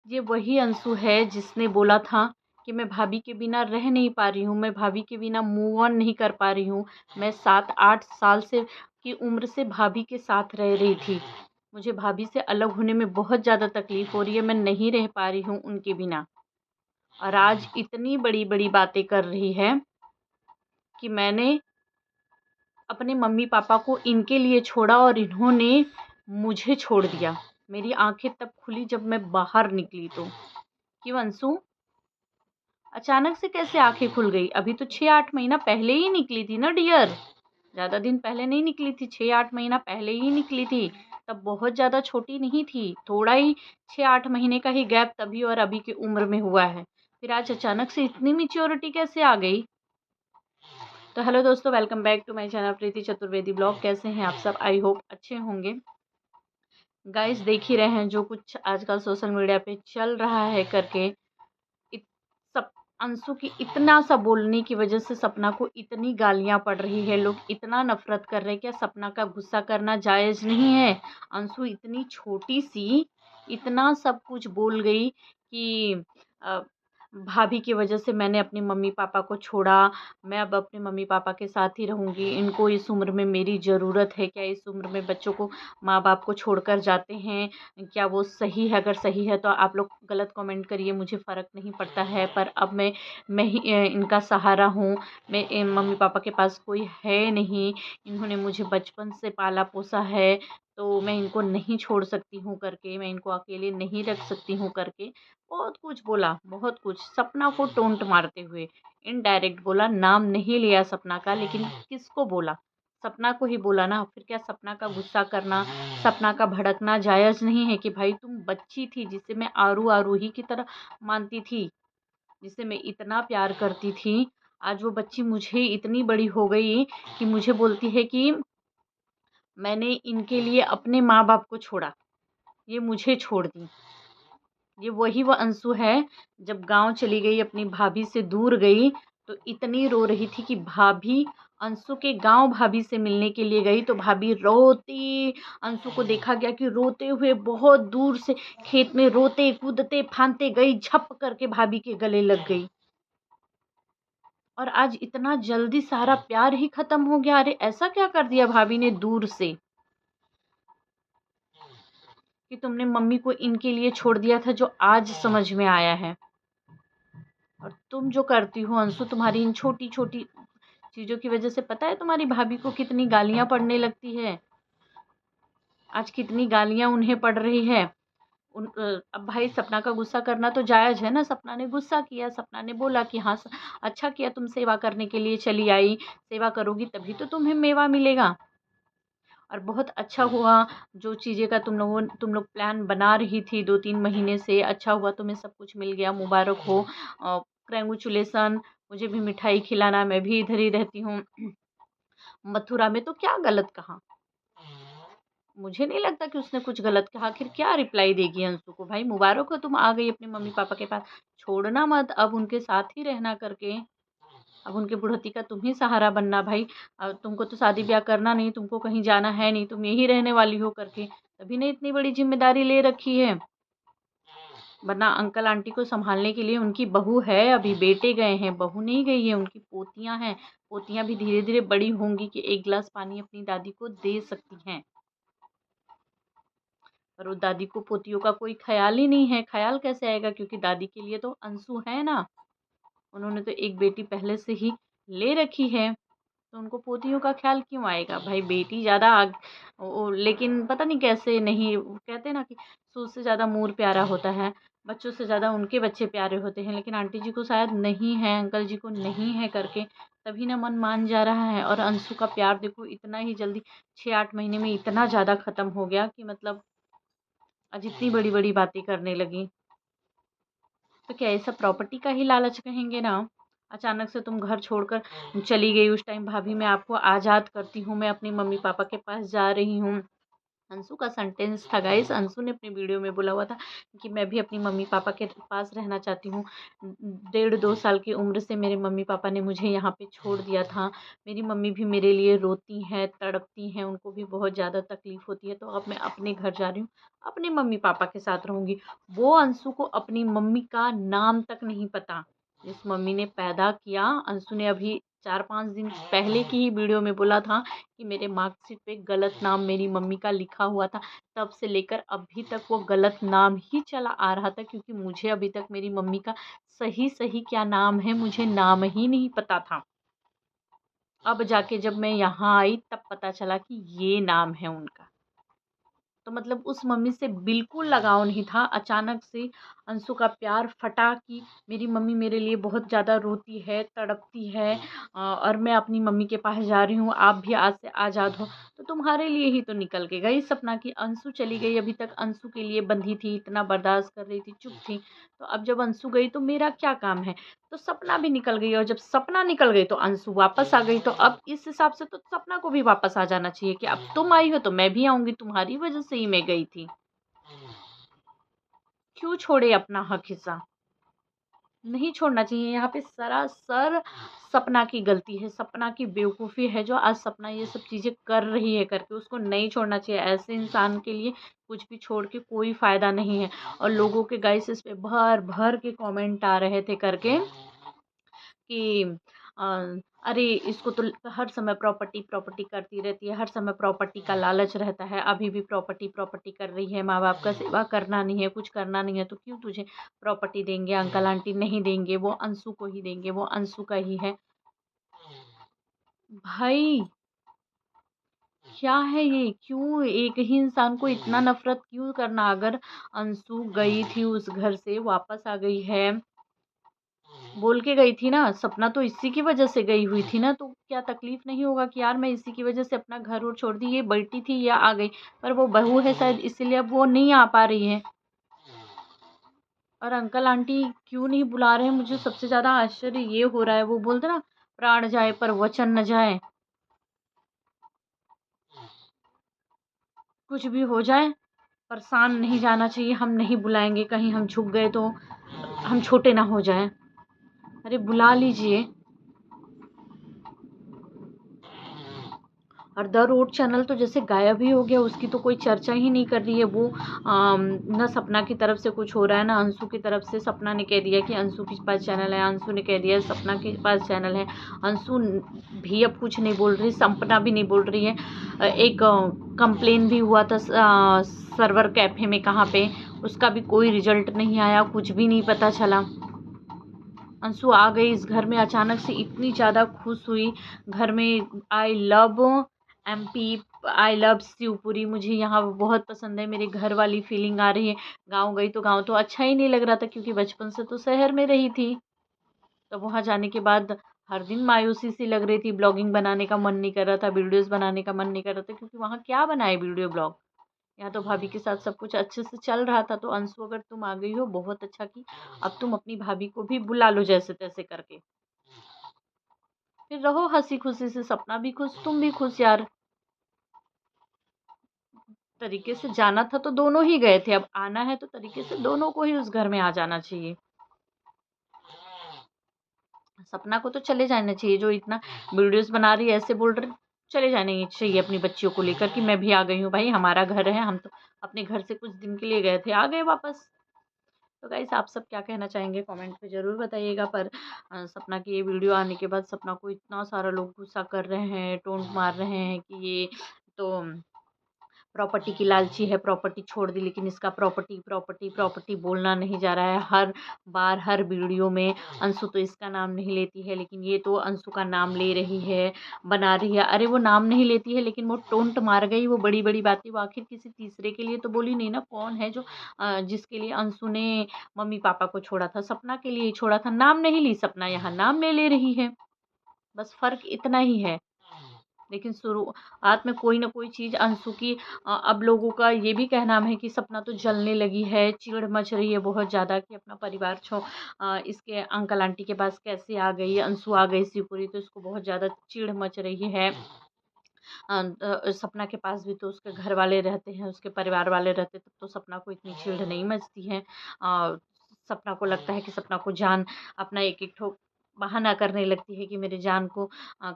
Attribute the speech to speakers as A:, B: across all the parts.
A: ये वही अंशु है जिसने बोला था कि मैं भाभी के बिना रह नहीं पा रही हूँ, मैं भाभी के बिना मूव ऑन नहीं कर पा रही हूँ। मैं 7-8 साल से की उम्र से भाभी के साथ रह रही थी। मुझे भाभी से अलग होने में बहुत ज़्यादा तकलीफ़ हो रही है, मैं नहीं रह पा रही हूँ उनके बिना। और आज इतनी बड़ी-बड़ी बातें कर रही है कि मैंने अपने मम्मी-पापा को इनके लिए छोड़ा और इन्होंने मुझे छोड़ दिया। मेरी आँखें तब खुली जब मैं बाहर निकली तो। क्यों अंशु? अचानक से कैसे आँखें खुल गई? अभी तो 6-8 महीना पहले ही निकली थी ना डियर। ज़्यादा दिन पहले नहीं निकली थी, 6-8 महीना पहले ही निकली थी। तब बहुत ज़्यादा छोटी नहीं थी, थोड़ा ही 6-8 महीने का ही गैप तभी और अभी की उम्र में हुआ है। फिर आज अचानक से इतनी मैच्योरिटी कैसे आ गई? तो हेलो दोस्तों, welcome back to my channel Preeti Chaturvedi blog. कैसे हैं आप सब? आई होप अच्छे होंगे। गाइस देख ही रहे हैं जो कुछ आजकल सोशल मीडिया पे चल रहा है करके। इत सब अंशु की इतना सा बोलने की वजह से सपना को इतनी गालियां पड़ रही है, लोग इतना नफरत कर रहे हैं। क्या सपना का गुस्सा करना जायज़ नहीं है? अंशु इतनी छोटी सी इतना सब कुछ बोल गई कि अ, भाभी की वजह से मैंने अपने मम्मी पापा को छोड़ा, मैं अब अपने मम्मी पापा के साथ ही रहूँगी, इनको इस उम्र में मेरी ज़रूरत है। क्या इस उम्र में बच्चों को माँ बाप को छोड़कर जाते हैं? क्या वो सही है? अगर सही है तो आप लोग गलत कमेंट करिए, मुझे फ़र्क नहीं पड़ता है। पर अब मैं ही इनका सहारा हूँ। मैं मम्मी पापा के पास कोई है नहीं, इन्होंने मुझे बचपन से पाला पोसा है, तो मैं इनको नहीं छोड़ सकती हूँ करके, मैं इनको अकेले नहीं रख सकती हूँ करके बहुत कुछ बोला, बहुत कुछ। सपना को टोंट मारते हुए इनडायरेक्ट बोला, नाम नहीं लिया सपना का, लेकिन किसको बोला? सपना को ही बोला ना। फिर क्या सपना का गुस्सा करना, सपना का भड़कना जायज़ नहीं है? कि भाई तुम बच्ची थी जिसे मैं आरू आरूही की तरह मानती थी, जिसे मैं इतना प्यार करती थी, आज वो बच्ची मुझे इतनी बड़ी हो गई कि मुझे बोलती है कि मैंने इनके लिए अपने माँ बाप को छोड़ा, ये मुझे छोड़ दी। ये वही वो अंशु है जब गाँव चली गई, अपनी भाभी से दूर गई, तो इतनी रो रही थी कि भाभी अंशु के गाँव भाभी से मिलने के लिए गई तो भाभी रोती, अंशु को देखा गया कि रोते हुए बहुत दूर से खेत में रोते कूदते फांदते गई, झप करके भाभी के गले लग गई। और आज इतना जल्दी सारा प्यार ही खत्म हो गया। अरे ऐसा क्या कर दिया भाभी ने दूर से कि तुमने मम्मी को इनके लिए छोड़ दिया था, जो आज समझ में आया है। और तुम जो करती हो अंशु, तुम्हारी इन छोटी छोटी चीज़ों की वजह से पता है तुम्हारी भाभी को कितनी गालियाँ पड़ने लगती है। आज कितनी गालियाँ उन्हें पड़ रही है। अब भाई सपना का गुस्सा करना तो जायज़ है ना। सपना ने गुस्सा किया, सपना ने बोला कि हाँ अच्छा किया तुम सेवा करने के लिए चली आई, सेवा करोगी तभी तो तुम्हें मेवा मिलेगा। और बहुत अच्छा हुआ जो चीज़ें का तुम लोग प्लान बना रही थी 2-3 महीने से, अच्छा हुआ तुम्हें सब कुछ मिल गया, मुबारक हो। कंग्रेचुलेसन। मुझे भी मिठाई खिलाना, मैं भी इधर ही रहती हूँ मथुरा में। तो क्या गलत कहा? मुझे नहीं लगता कि उसने कुछ गलत कहा। आखिर क्या रिप्लाई देगी अंशु को? भाई मुबारक हो तुम आ गई अपने मम्मी पापा के पास, छोड़ना मत, अब उनके साथ ही रहना करके। अब उनके बुढ़ती का तुम ही सहारा बनना भाई। अब तुमको तो शादी ब्याह करना नहीं, तुमको कहीं जाना है नहीं, तुम यहीं रहने वाली हो करके, तभी ने इतनी बड़ी जिम्मेदारी ले रखी है। वरना अंकल आंटी को संभालने के लिए उनकी बहू है, अभी बेटे गए हैं, बहू नहीं गई है, उनकी पोतियां हैं। पोतियां भी धीरे धीरे बड़ी होंगी कि एक गिलास पानी अपनी दादी को दे सकती हैं। पर वो दादी को पोतियों का कोई ख्याल ही नहीं है। ख्याल कैसे आएगा? क्योंकि दादी के लिए तो अंशु है ना। उन्होंने तो एक बेटी पहले से ही ले रखी है, तो उनको पोतियों का ख्याल क्यों आएगा? भाई बेटी ज़्यादा लेकिन पता नहीं कैसे नहीं, वो कहते हैं ना कि सूद से ज़्यादा मोर प्यारा होता है, बच्चों से ज़्यादा उनके बच्चे प्यारे होते हैं। लेकिन आंटी जी को शायद नहीं है, अंकल जी को नहीं है करके तभी ना मन मान जा रहा है। और अंशु का प्यार देखो इतना ही जल्दी 6-8 महीने में इतना ज़्यादा ख़त्म हो गया कि मतलब आज इतनी बड़ी बड़ी बातें करने लगी। तो क्या ये सब प्रॉपर्टी का ही लालच कहेंगे ना? अचानक से तुम घर छोड़कर चली गई, उस टाइम भाभी मैं आपको आज़ाद करती हूँ, मैं अपनी मम्मी पापा के पास जा रही हूँ, अंशु का सेंटेंस था गाइस। अंशु ने अपनी वीडियो में बोला हुआ था कि मैं भी अपनी मम्मी पापा के पास रहना चाहती हूँ। 1.5-2 साल की उम्र से मेरे मम्मी पापा ने मुझे यहाँ पे छोड़ दिया था। मेरी मम्मी भी मेरे लिए रोती हैं, तड़पती हैं, उनको भी बहुत ज़्यादा तकलीफ़ होती है। तो अब मैं अपने घर जा रही हूँ, अपने मम्मी पापा के साथ रहूँगी। वो अंशु को अपनी मम्मी का नाम तक नहीं पता, जिस मम्मी ने पैदा किया। अंशु ने अभी 4-5 दिन पहले की ही वीडियो में बोला था कि मेरे मार्कशीट पे गलत नाम मेरी मम्मी का लिखा हुआ था। तब से लेकर अभी तक वो गलत नाम ही चला आ रहा था, क्योंकि मुझे अभी तक मेरी मम्मी का सही सही क्या नाम है मुझे नाम ही नहीं पता था। अब जाके जब मैं यहाँ आई तब पता चला कि ये नाम है उनका। तो मतलब उस मम्मी से बिल्कुल लगाव नहीं था। अचानक से अंशु का प्यार फटा कि मेरी मम्मी मेरे लिए बहुत ज़्यादा रोती है, तड़पती है, और मैं अपनी मम्मी के पास जा रही हूँ, आप भी आज से आज़ाद हो। तो तुम्हारे लिए ही तो निकल के गई सपना की। अंशु चली गई, अभी तक अंशु के लिए बंधी थी, इतना बर्दाश्त कर रही थी, चुप थी। तो अब जब अंशु गई तो मेरा क्या काम है। तो सपना भी निकल गई, और जब सपना निकल गई तो अंशु वापस आ गई। तो अब इस हिसाब से तो सपना को भी वापस आ जाना चाहिए कि अब तुम आई हो तो मैं भी आऊंगी, तुम्हारी वजह से ही मैं गई थी। क्यों छोड़े अपना हक हिस्सा, नहीं छोड़ना चाहिए। यहाँ पे सरासर सपना की गलती है, सपना की बेवकूफ़ी है जो आज सपना ये सब चीज़ें कर रही है करके। उसको नहीं छोड़ना चाहिए। ऐसे इंसान के लिए कुछ भी छोड़ के कोई फ़ायदा नहीं है। और लोगों के गाइस इस पे भर भर के कमेंट आ रहे थे करके कि अ, अरे इसको तो हर समय प्रॉपर्टी प्रॉपर्टी करती रहती है, हर समय प्रॉपर्टी का लालच रहता है, अभी भी प्रॉपर्टी प्रॉपर्टी कर रही है, माँ बाप का सेवा करना नहीं है, कुछ करना नहीं है, तो क्यों तुझे प्रॉपर्टी देंगे, अंकल आंटी नहीं देंगे, वो अंशु को ही देंगे, वो अंशु का ही है। भाई क्या है ये, क्यों एक ही इंसान को इतना नफरत क्यों करना। अगर अंशु गई थी उस घर से, वापस आ गई है, बोल के गई थी ना, सपना तो इसी की वजह से गई हुई थी ना। तो क्या तकलीफ नहीं होगा कि यार मैं इसी की वजह से अपना घर और छोड़ दी, ये बेटी थी या आ गई, पर वो बहू है शायद इसीलिए अब वो नहीं आ पा रही है। और अंकल आंटी क्यों नहीं बुला रहे हैं, मुझे सबसे ज़्यादा आश्चर्य ये हो रहा है। वो बोलते ना, प्राण जाए पर वचन न जाए। कुछ भी हो जाए, परेशान नहीं जाना चाहिए, हम नहीं बुलाएंगे, कहीं हम झुक गए तो हम छोटे ना हो जाएं। अरे बुला लीजिए। और द रोड चैनल तो जैसे गायब ही हो गया, उसकी तो कोई चर्चा ही नहीं कर रही है। वो ना सपना की तरफ से कुछ हो रहा है, ना अंशु की तरफ से। सपना ने कह दिया कि अंशु के पास चैनल है, अंशु ने कह दिया सपना के पास चैनल है। अंशु भी अब कुछ नहीं बोल रही, सपना भी नहीं बोल रही है। एक कंप्लेन भी हुआ था सर्वर कैफ़े में, कहाँ पे, उसका भी कोई रिजल्ट नहीं आया, कुछ भी नहीं पता चला। अंशु आ गई इस घर में अचानक से, इतनी ज़्यादा खुश हुई घर में। I love MP, I love Shivpuri, मुझे यहाँ बहुत पसंद है, मेरे घर वाली फीलिंग आ रही है। गांव गई तो गांव तो अच्छा ही नहीं लग रहा था, क्योंकि बचपन से तो शहर में रही थी। तो वहाँ जाने के बाद हर दिन मायूसी सी लग रही थी, ब्लॉगिंग बनाने का मन नहीं कर रहा था, वीडियोस बनाने का मन नहीं कर रहा था, क्योंकि वहाँ क्या बनाए वीडियो ब्लॉग। यहाँ तो भाभी के साथ सब कुछ अच्छे से चल रहा था। तो अंशु अगर तुम आ गई हो, बहुत अच्छा की, अब तुम अपनी भाभी को भी बुला लो जैसे तैसे करके, फिर रहो हंसी खुशी से, सपना भी खुश, तुम भी खुश यार। तरीके से जाना था तो दोनों ही गए थे, अब आना है तो तरीके से दोनों को ही उस घर में आ जाना चाहिए। सपना को तो चले जाना चाहिए, जो इतना वीडियोस बना रही है, ऐसे बोल रही, चले जाने चाहिए अपनी बच्चियों को लेकर कि मैं भी आ गई हूँ, भाई हमारा घर है, हम तो अपने घर से कुछ दिन के लिए गए थे, आ गए वापस। तो गाइस आप सब क्या कहना चाहेंगे कमेंट पे ज़रूर बताइएगा। पर सपना की ये वीडियो आने के बाद सपना को इतना सारा लोग गुस्सा कर रहे हैं, टोंट मार रहे हैं कि ये तो प्रॉपर्टी की लालची है, प्रॉपर्टी छोड़ दी, लेकिन इसका प्रॉपर्टी प्रॉपर्टी प्रॉपर्टी बोलना नहीं जा रहा है। हर बार हर वीडियो में अंशु तो इसका नाम नहीं लेती है, लेकिन ये तो अंशु का नाम ले रही है, बना रही है। अरे वो नाम नहीं लेती है, लेकिन वो टोंट मार गई, वो बड़ी बड़ी बातें वो आखिर किसी तीसरे के लिए तो बोली नहीं ना। कौन है जो जिसके लिए अंशु ने मम्मी पापा को छोड़ा था, सपना के लिए ही छोड़ा था। नाम नहीं ली सपना, यहाँ नाम ले रही है, बस फ़र्क इतना ही है। लेकिन शुरुआत में कोई ना कोई चीज़ अंशु की, अब लोगों का ये भी कहना है कि सपना तो जलने लगी है, चिढ़ मच रही है बहुत ज़्यादा कि अपना परिवार इसके अंकल आंटी के पास कैसे आ गई, अंशु आ गई शिवपुरी, तो इसको बहुत ज़्यादा चिढ़ मच रही है। सपना के पास भी तो उसके घर वाले रहते हैं, उसके परिवार वाले रहते हैं, तब तो सपना को इतनी चिढ़ नहीं मचती है। सपना को लगता है कि सपना को जान अपना एक एक ठो बहाना करने लगती है कि मेरी जान को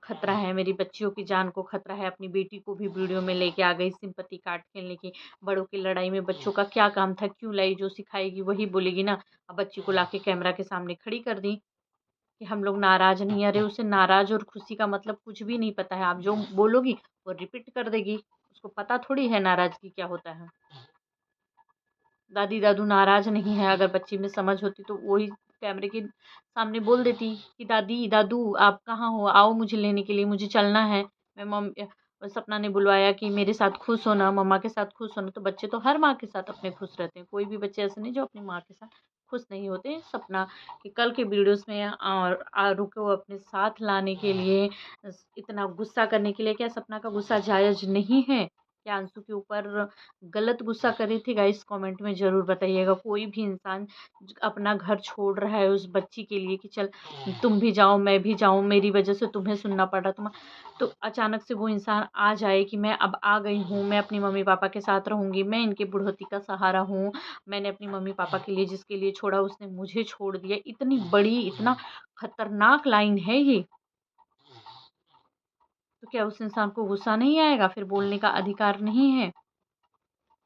A: खतरा है, मेरी बच्चियों की जान को खतरा है। अपनी बेटी को भी वीडियो में लेके आ गई सिंपैथी कार्ड खेलने की। बड़ों की लड़ाई में बच्चों का क्या काम था, क्यों लाई? जो सिखाएगी वही बोलेगी ना। अब बच्ची को लाके कैमरा के सामने खड़ी कर दी कि हम लोग नाराज नहीं। अरे उसे नाराज और खुशी का मतलब कुछ भी नहीं पता है। आप जो बोलोगी वो रिपीट कर देगी, उसको पता थोड़ी है नाराजगी क्या होता है। दादी दादू नाराज नहीं है। अगर बच्ची में समझ होती तो वही कैमरे के सामने बोल देती कि दादी दादू आप कहाँ हो, आओ मुझे लेने के लिए, मुझे चलना है। मैं मम सपना ने बुलवाया कि मेरे साथ खुश होना, मम्मा के साथ खुश होना। तो बच्चे तो हर माँ के साथ अपने खुश रहते हैं, कोई भी बच्चे ऐसे नहीं जो अपनी माँ के साथ खुश नहीं होते। सपना कि कल के वीडियोस में और आरू को अपने साथ लाने के लिए इतना गुस्सा करने के लिए, क्या सपना का गुस्सा जायज़ नहीं है? क्या अंशु के ऊपर गलत गुस्सा कर रही थी? गाइस कमेंट में ज़रूर बताइएगा। कोई भी इंसान अपना घर छोड़ रहा है उस बच्ची के लिए कि चल तुम भी जाओ मैं भी जाऊँ, मेरी वजह से तुम्हें सुनना पड़ रहा, तुम तो अचानक से वो इंसान आ जाए कि मैं अब आ गई हूँ, मैं अपनी मम्मी पापा के साथ रहूँगी, मैं इनके बुढ़ौती का सहारा हूँ, मैंने अपनी मम्मी पापा के लिए जिसके लिए छोड़ा उसने मुझे छोड़ दिया। इतनी बड़ी, इतना खतरनाक लाइन है ये। तो क्या उस इंसान को गुस्सा नहीं आएगा? फिर बोलने का अधिकार नहीं है?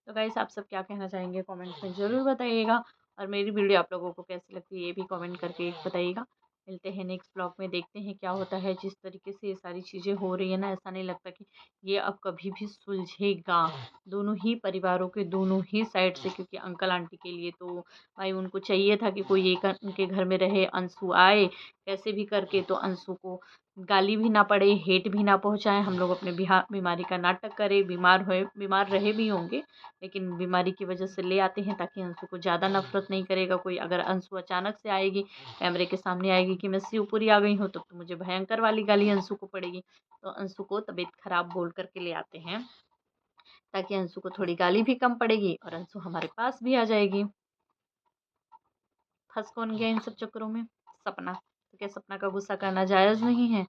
A: तो गाइस आप सब क्या कहना चाहेंगे कमेंट्स में ज़रूर बताइएगा। और मेरी वीडियो आप लोगों को कैसी लगती है ये भी कमेंट करके बताइएगा। मिलते हैं नेक्स्ट ब्लॉग में, देखते हैं क्या होता है। जिस तरीके से ये सारी चीज़ें हो रही है ना, ऐसा नहीं लगता कि ये अब कभी भी सुलझेगा। दोनों ही परिवारों के दोनों ही साइड से, क्योंकि अंकल आंटी के लिए तो भाई उनको चाहिए था कि कोई एक उनके घर में रहे, अंशु आए कैसे भी करके, तो अंशु को गाली भी ना पड़े, हेट भी ना पहुंचाएं। हम लोग अपने बीमारी का नाटक करें, बीमार रहे भी होंगे लेकिन बीमारी की वजह से ले आते हैं ताकि अंशु को ज़्यादा नफरत नहीं करेगा कोई। अगर अंशु अचानक से आएगी, कैमरे के सामने आएगी कि मैं शिवपुरी आ गई हूँ, तब तो मुझे भयंकर वाली गाली अंशु को पड़ेगी। तो अंशु को तबीयत खराब बोल करके ले आते हैं ताकि अंशु को थोड़ी गाली भी कम पड़ेगी और अंशु हमारे पास भी आ जाएगी। फंस कौन गया इन सब चक्करों में? सपना। तो क्या सपना का गुस्सा करना जायज़ नहीं है?